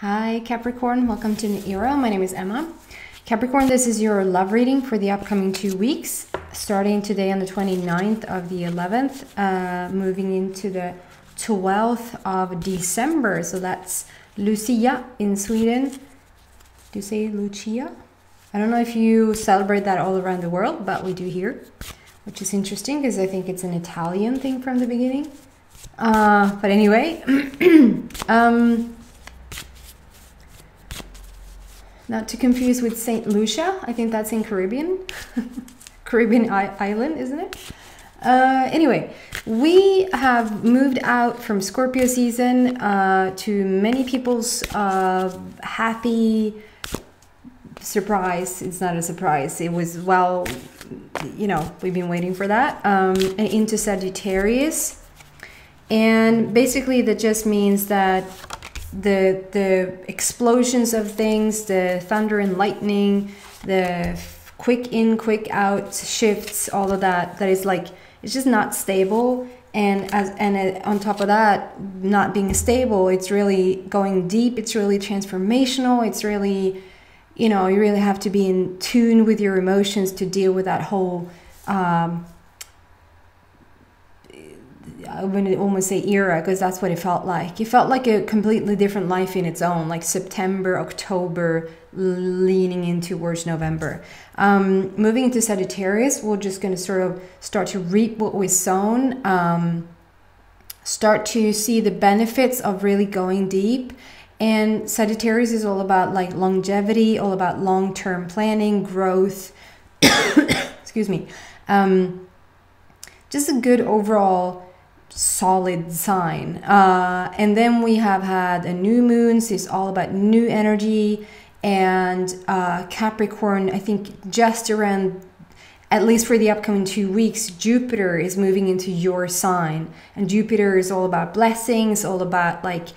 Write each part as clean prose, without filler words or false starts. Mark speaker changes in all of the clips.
Speaker 1: Hi Capricorn, welcome to New Era. My name is Emma. Capricorn, this is your love reading for the upcoming 2 weeks, starting today on the 29th of the 11th, moving into the 12th of December. So that's Lucia in Sweden. Do you say Lucia? I don't know if you celebrate that all around the world, but we do here, which is interesting because I think it's an Italian thing from the beginning. But anyway, not to confuse with Saint Lucia. I think that's in Caribbean. Caribbean island, isn't it? Anyway, we have moved out from Scorpio season to many people's happy surprise. It's not a surprise. It was, well, you know, we've been waiting for that. Into Sagittarius. And basically that just means that the explosions of things, the thunder and lightning, the quick in, quick out shifts, all of that is like, it's just not stable. And on top of that, not being stable, it's really going deep, it's really transformational, it's really, you know, you really have to be in tune with your emotions to deal with that whole I would almost say era, because that's what it felt like. It felt like a completely different life in its own, like September, October, leaning in towards November. Moving into Sagittarius, we're just going to sort of start to reap what we've sown, start to see the benefits of really going deep. And Sagittarius is all about like longevity, all about long-term planning, growth, excuse me, just a good overall solid sign. And then we have had a new moon, so it's all about new energy. And Capricorn, I think just around, at least for the upcoming 2 weeks, Jupiter is moving into your sign. And Jupiter is all about blessings, all about like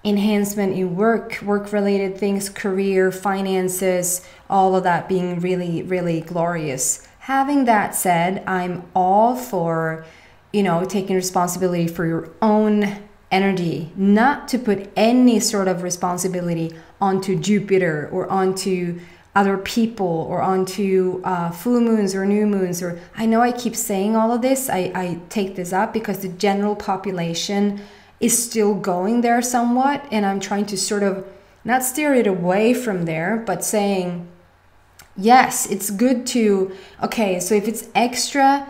Speaker 1: enhancement in work-related things, career, finances, all of that being really, really glorious. Having that said, I'm all for, you know, taking responsibility for your own energy, not to put any sort of responsibility onto Jupiter or onto other people or onto full moons or new moons. Or I know I keep saying all of this. I take this up because the general population is still going there somewhat, and I'm trying to sort of not steer it away from there, but saying, yes, it's good to, okay, so if it's extra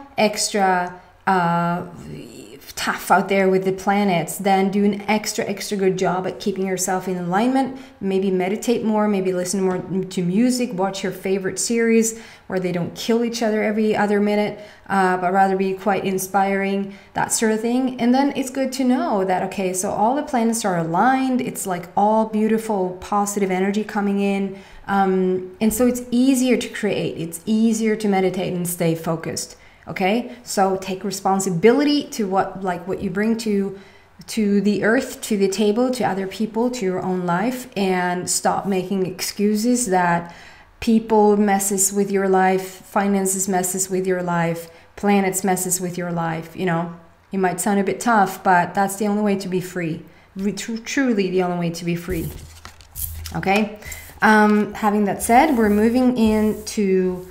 Speaker 1: tough out there with the planets, then do an extra good job at keeping yourself in alignment. Maybe meditate more, maybe listen more to music, watch your favorite series where they don't kill each other every other minute, but rather be quite inspiring, that sort of thing. And then it's good to know that, okay, so all the planets are aligned. It's like all beautiful positive energy coming in. And so it's easier to create, it's easier to meditate and stay focused. Okay, so take responsibility to what you bring to the earth, to the table, to other people, to your own life, and stop making excuses that people messes with your life, finances messes with your life, planets messes with your life. You know, it might sound a bit tough, but that's the only way to be free. Truly the only way to be free. Okay, having that said, we're moving into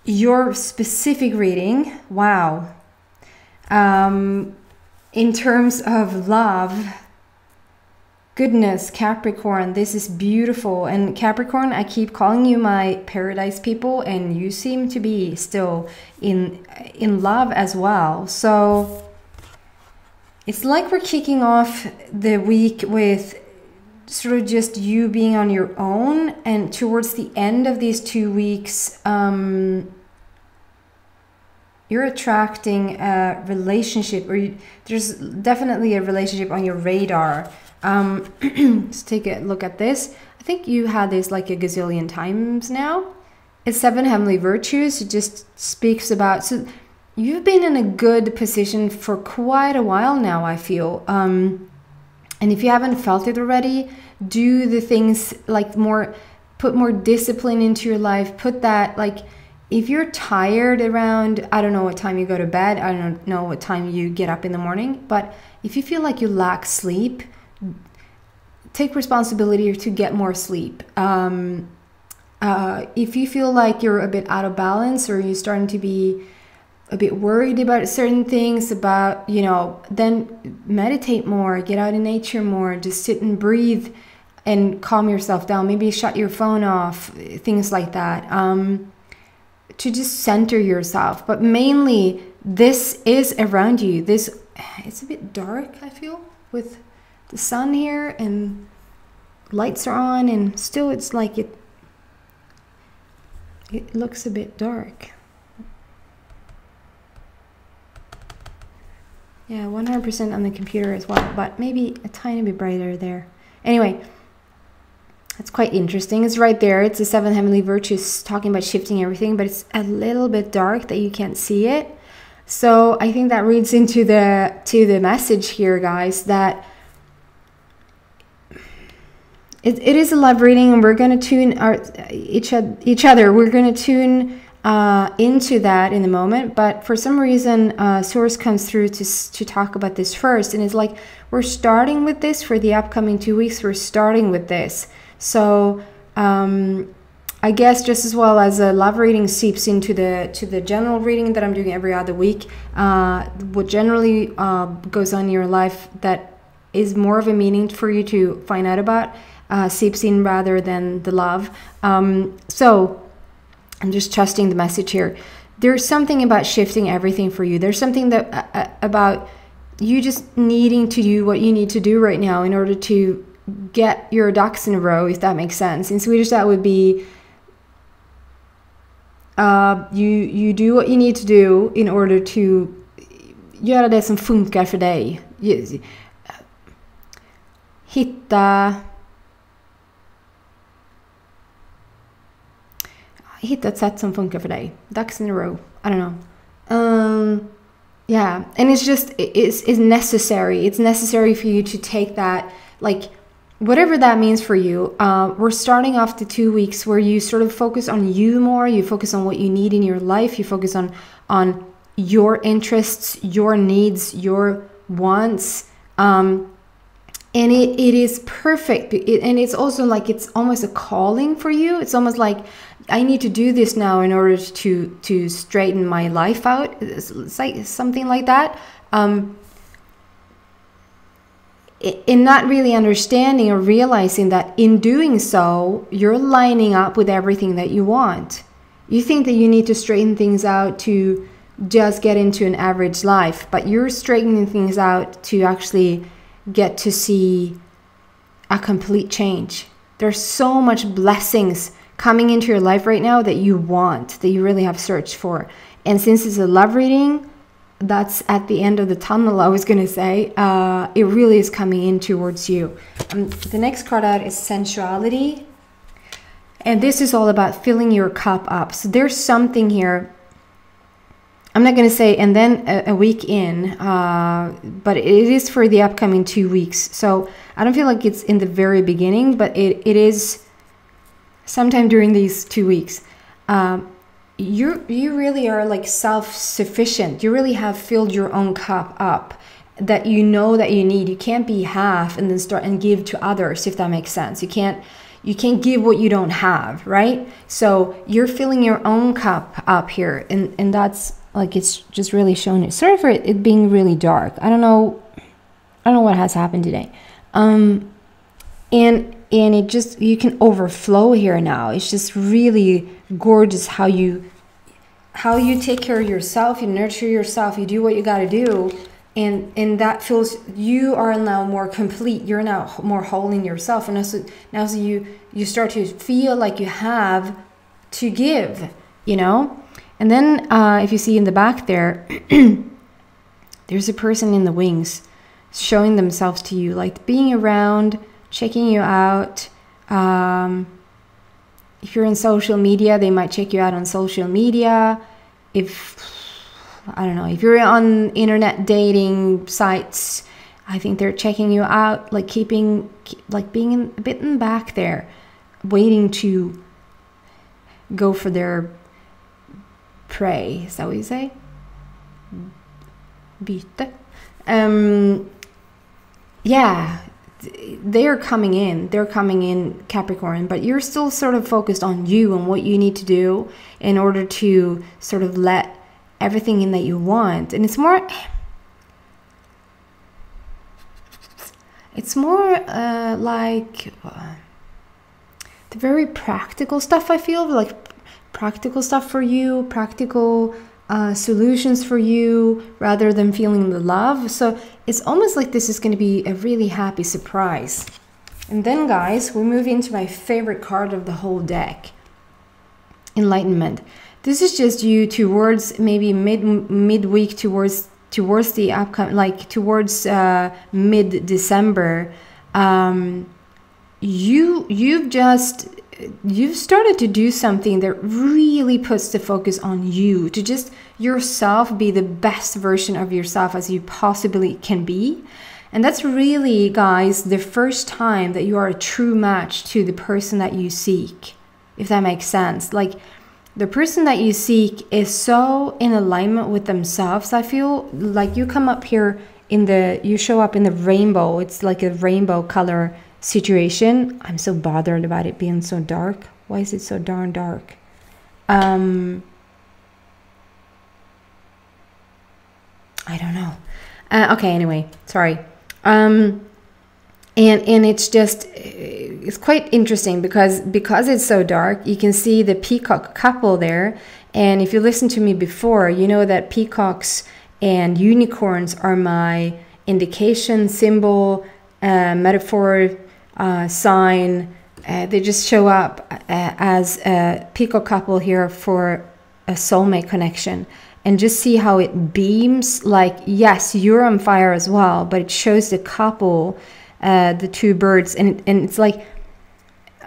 Speaker 1: your specific reading. Wow. In terms of love, goodness, Capricorn, this is beautiful. And Capricorn, I keep calling you my paradise people, and you seem to be still in love as well. So it's like we're kicking off the week with sort of just you being on your own, and towards the end of these 2 weeks, you're attracting a relationship, or there's definitely a relationship on your radar. Let's take a look at this. I think you had this like a gazillion times now. It's 7 heavenly virtues. It just speaks about, so you've been in a good position for quite a while now, I feel. And if you haven't felt it already, do the things like put more discipline into your life. Put that, like, if you're tired around, I don't know what time you go to bed, I don't know what time you get up in the morning, but if you feel like you lack sleep, take responsibility to get more sleep. If you feel like you're a bit out of balance, or you're starting to be a bit worried about certain things, about, you know, then meditate more, get out in nature more, just sit and breathe and calm yourself down. Maybe shut your phone off, things like that, to just center yourself. But mainly, this is around you. It's a bit dark, I feel, with the sun here, and lights are on, and still it's like it looks a bit dark. Yeah, 100% on the computer as well, but maybe a tiny bit brighter there. Anyway, that's quite interesting. It's right there. It's the 7 heavenly virtues, talking about shifting everything, but it's a little bit dark that you can't see it. So I think that reads into the message here, guys, that it is a love reading, and we're going to tune each other. We're going to tune into that in a moment. But for some reason, Source comes through to talk about this first. And it's like, we're starting with this for the upcoming 2 weeks. We're starting with this. So I guess just as well as a love reading seeps into the general reading that I'm doing every other week, what generally goes on in your life that is more of a meaning for you to find out about, seeps in rather than the love. So I'm just trusting the message here. There's something about shifting everything for you. There's something that about you just needing to do what you need to do right now in order to get your ducks in a row, if that makes sense. In Swedish, that would be you do what you need to do in order to göra det som funkar för dig. Hitta ett sätt som funkar för dig. Ducks in a row. I don't know. Yeah, and it's just it's necessary. It's necessary for you to take that, like, whatever that means for you. We're starting off the 2 weeks where you sort of focus on you more. You focus on what you need in your life. You focus on your interests, your needs, your wants. And it is perfect. And it's also like, it's almost a calling for you. It's almost like, I need to do this now in order to straighten my life out. It's like something like that. In not really understanding or realizing that in doing so, you're lining up with everything that you want. You think that you need to straighten things out to just get into an average life, but you're straightening things out to actually get to see a complete change. There's so much blessings coming into your life right now that you want, that you really have searched for. And since it's a love reading, that's at the end of the tunnel, I was going to say, it really is coming in towards you. The next card out is sensuality. And this is all about filling your cup up. So there's something here. I'm not going to say, and then a week in, but it is for the upcoming 2 weeks. So I don't feel like it's in the very beginning, but it is sometime during these 2 weeks. You really are like self-sufficient. You really have filled your own cup up that you know that you need. You can't be half and then start and give to others, if that makes sense. You can't give what you don't have, right? So you're filling your own cup up here, and that's like, it's just really showing it. Sorry for it being really dark. I don't know what has happened today. And it just, you can overflow here now. It's just really gorgeous how you take care of yourself, you nurture yourself, you do what you got to do, and that feels, you are now more complete. You're now more whole in yourself, and also now so you start to feel like you have to give, you know. And then if you see in the back there, there's a person in the wings showing themselves to you, like being around, checking you out. If you're in social media, they might check you out on social media. If, I don't know, if you're on internet dating sites, I think they're checking you out, like being a bit in the back there, waiting to go for their prey. Is that what you say? Byte. Yeah, they're coming in Capricorn, but you're still sort of focused on you and what you need to do in order to sort of let everything in that you want. And it's more like the very practical stuff. I feel like practical stuff for you, practical solutions for you, rather than feeling the love. So it's almost like this is going to be a really happy surprise. And then, guys, we move into my favorite card of the whole deck, enlightenment. This is just you towards maybe midweek, towards the upcoming, like towards mid-December. You've started to do something that really puts the focus on you, to just yourself be the best version of yourself as you possibly can be. And that's really, guys, the first time that you are a true match to the person that you seek, if that makes sense. Like, the person that you seek is so in alignment with themselves. I feel like you come up here you show up in the rainbow. It's like a rainbow color situation. I'm so bothered about it being so dark. Why is it so darn dark? I don't know. Okay, anyway, sorry. And it's just, it's quite interesting because it's so dark. You can see the peacock couple there, and if you listened to me before, you know that peacocks and unicorns are my indication, symbol, metaphor, sign. They just show up as a peacock couple here for a soulmate connection. And just see how it beams. Like, yes, you're on fire as well, but it shows the couple, the two birds, and it's like,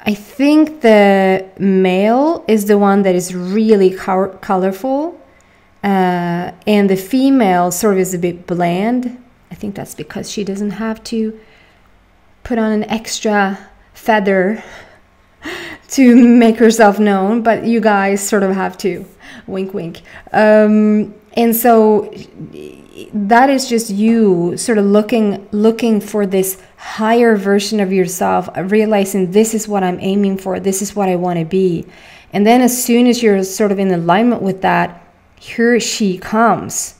Speaker 1: I think the male is the one that is really colorful, and the female sort of is a bit bland. I think that's because she doesn't have to put on an extra feather to make herself known, but you guys sort of have to. Wink, wink. And so that is just you sort of looking for this higher version of yourself, realizing this is what I'm aiming for, this is what I want to be. And then as soon as you're sort of in alignment with that, here she comes.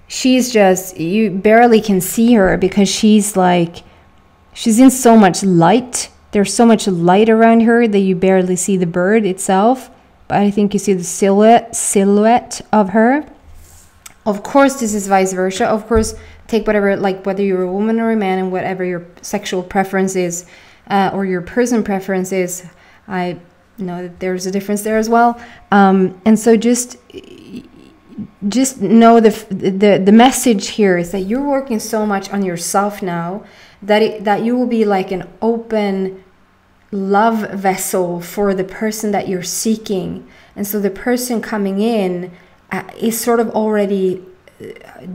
Speaker 1: She's just, you barely can see her because she's in so much light. There's so much light around her that you barely see the bird itself. But I think you see the silhouette of her. Of course, this is vice versa. Of course, take whatever, like whether you're a woman or a man and whatever your sexual preference is, or your person preference is. I know that there's a difference there as well. And so just know the message here is that you're working so much on yourself now that you will be like an open love vessel for the person that you're seeking. And so the person coming in is sort of already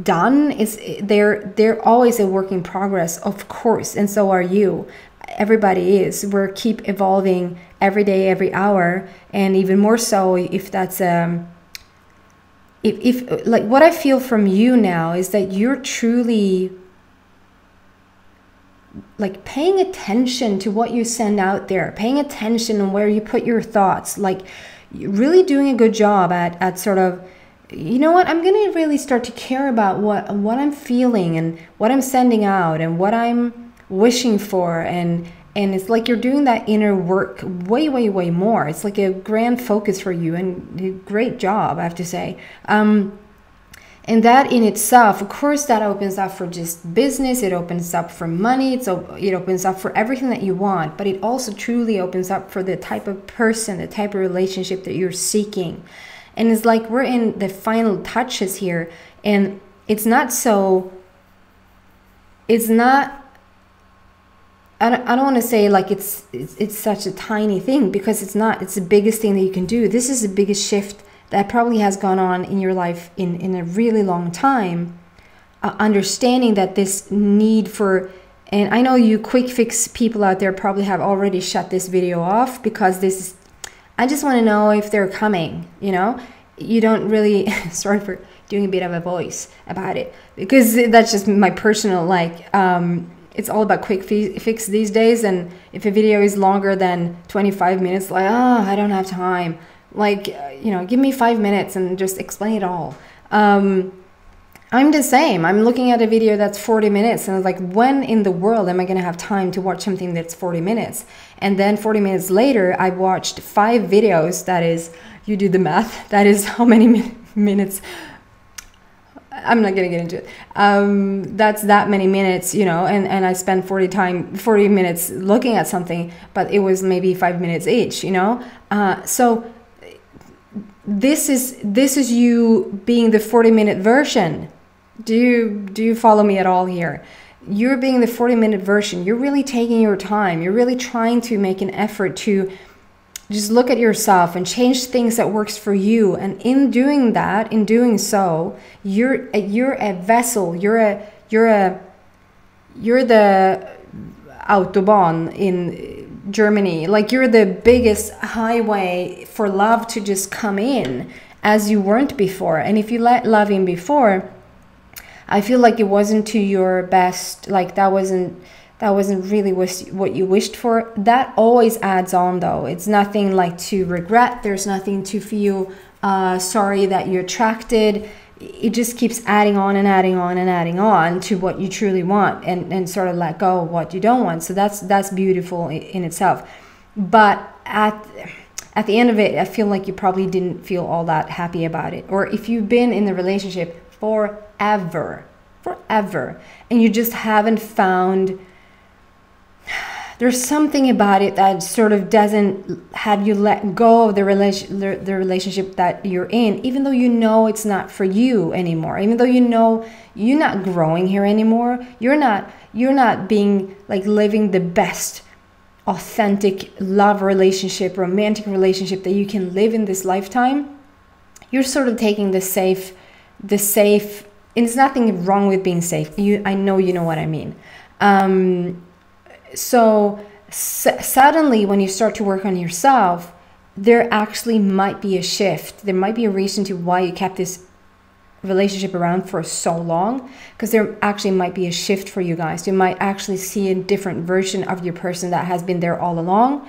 Speaker 1: done. They're always a work in progress, of course, and so are you. Everybody is. We're keep evolving every day, every hour, and even more so if that's if like what I feel from you now is that you're truly like paying attention to what you send out there, paying attention on where you put your thoughts, like really doing a good job at sort of, you know what, I'm going to really start to care about what I'm feeling and what I'm sending out and what I'm wishing for. And it's like you're doing that inner work way, way, way more. It's like a grand focus for you, and a great job, I have to say. And that in itself, of course, that opens up for just business. It opens up for money. It opens up for everything that you want. But it also truly opens up for the type of person, the type of relationship that you're seeking. And it's like we're in the final touches here. And it's not so... It's not... I don't want to say like it's such a tiny thing, because it's not. It's the biggest thing that you can do. This is the biggest shift that probably has gone on in your life in a really long time. Understanding that this need for, and I know you quick fix people out there probably have already shut this video off, because this is, I just want to know if they're coming, you know. You don't really, sorry for doing a bit of a voice about it, because that's just my personal like it's all about quick fix these days. And if a video is longer than 25 minutes, like, oh, I don't have time. Like, you know, give me 5 minutes and just explain it all. I'm the same. I'm looking at a video that's 40 minutes and I was like, when in the world am I going to have time to watch something that's 40 minutes? And then 40 minutes later, I watched 5 videos. That is, you do the math. That is how many minutes. I'm not going to get into it. That's that many minutes, you know, and I spent 40 minutes looking at something, but it was maybe 5 minutes each, you know? So this is you being the 40-minute version. Do you follow me at all here? You're being the 40-minute version. You're really taking your time. You're really trying to make an effort to just look at yourself and change things that works for you. And in doing that, in doing so, you're a vessel. You're the Autobahn in Germany. Like, you're the biggest highway for love to just come in as you weren't before. And if you let love in before, I feel like it wasn't to your best. Like, that wasn't really what you wished for. That always adds on, though. It's nothing like to regret. There's nothing to feel sorry that you attracted. It just keeps adding on and adding on and adding on to what you truly want, and sort of let go of what you don't want. So that's beautiful in itself. But at the end of it, I feel like you probably didn't feel all that happy about it. Or if you've been in the relationship forever, and you just haven't found, there's something about it that sort of doesn't have you let go of the relationship that you're in, even though you know it's not for you anymore, even though you know you're not growing here anymore, you're not being like living the best authentic love relationship, romantic relationship that you can live in this lifetime. You're sort of taking the safe, and there's nothing wrong with being safe. I know you know what I mean. So suddenly when you start to work on yourself, there actually might be a shift. There might be a reason to why you kept this relationship around for so long, because there actually might be a shift for you guys. You might actually see a different version of your person that has been there all along,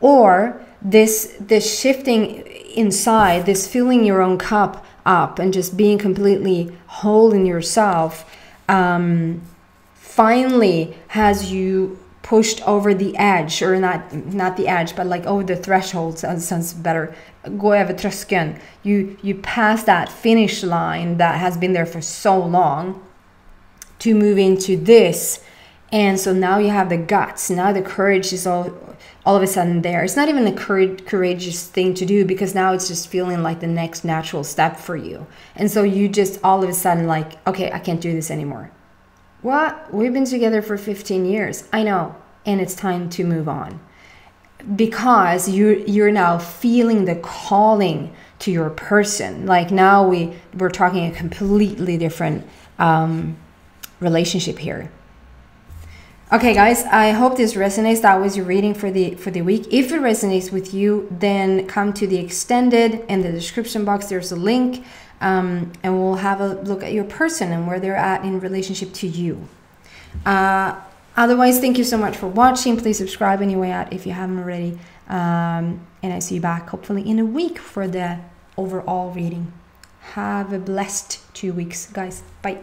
Speaker 1: or this shifting inside, this filling your own cup up and just being completely whole in yourself, finally has you pushed over the edge, or not the edge, but like over the threshold. Sounds better. Gå över tröskeln. You pass that finish line that has been there for so long to move into this. And so now you have the guts. Now the courage is all of a sudden there. It's not even a courageous thing to do, because now it's just feeling like the next natural step for you. And so you just all of a sudden like, okay, I can't do this anymore. What? We've been together for 15 years. I know. And it's time to move on. Because you're now feeling the calling to your person. Like, now we're talking a completely different relationship here. Okay, guys, I hope this resonates. That was your reading for the week. If it resonates with you, then come to the extended. In the description box, there's a link. And we'll have a look at your person and where they're at in relationship to you. Otherwise, thank you so much for watching. Please subscribe anyway if you haven't already. And I see you back hopefully in a week for the overall reading. Have a blessed 2 weeks, guys. Bye.